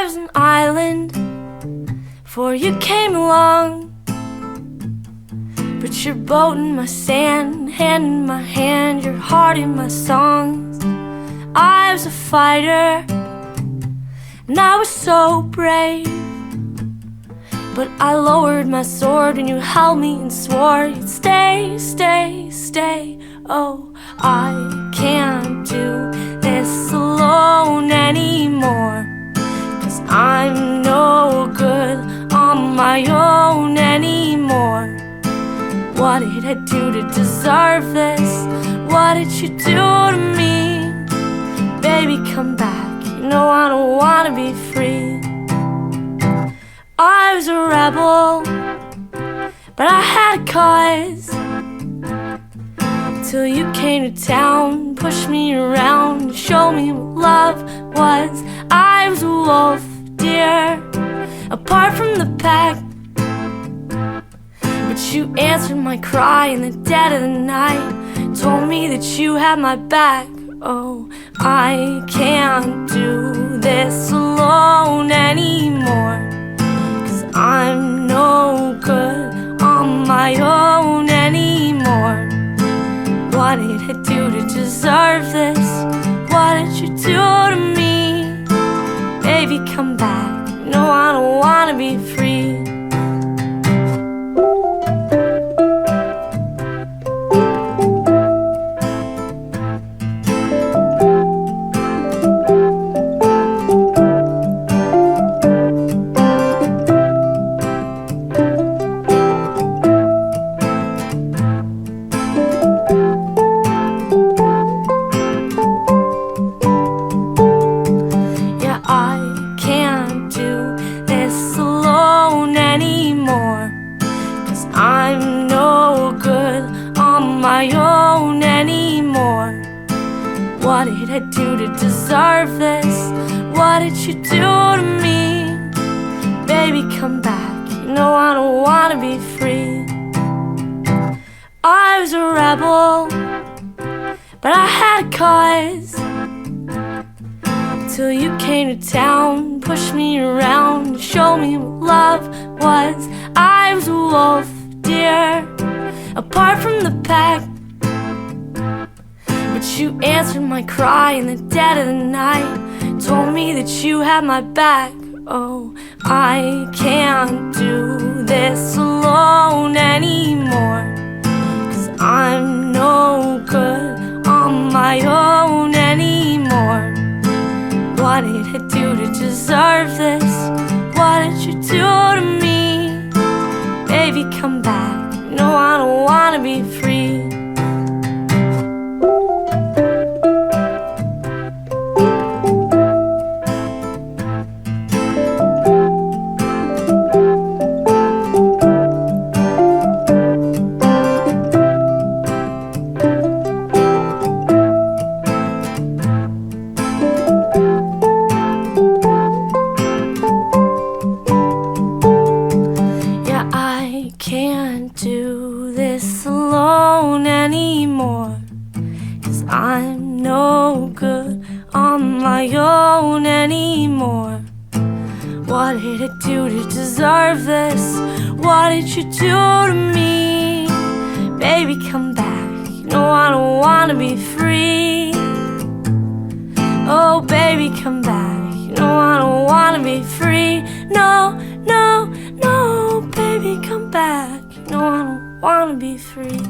I was an island before you came along. Put your boat in my sand, hand in my hand, your heart in my songs. I was a fighter, and I was so brave, but I lowered my sword when you held me and swore you'd stay, stay, stay. Oh, I can't do this alone anymore, 'cause I'm no good on my own anymore. What did I do to deserve this? What did you do to me? Baby, come back, you know I don't wanna be free. I was a rebel, but I had a cause, till you came to town, pushed me around, showed me what love was. I was a wolf, dear, apart from the pack, but you answered my cry in the dead of the night, told me that you had my back. Oh, I can't do this alone anymore, 'cause I'm no good on my own anymore. What did I do to deserve this? What did you do to me? Baby, come back, no, I don't wanna be free. I'm no good on my own anymore. What did I do to deserve this? What did you do to me? Baby, come back, you know I don't wanna be free. I was a rebel, but I had a cause, till you came to town, pushed me around, showed me what love was. I was a wolf, dear, apart from the pack, but you answered my cry in the dead of the night, told me that you had my back. Oh, I can't do this alone anymore, 'cause I'm no good on my own anymore. What did I do to deserve this? What did you do to me? Baby, come back, no, I don't wanna be free. Can't do this alone anymore, 'cause I'm no good on my own anymore. What did I do to deserve this? What did you do to me? Baby, come back, you know I don't wanna be free. Oh, baby, come back, you know I don't wanna be free. No, no, no, baby, come back, you know I don't wanna be free.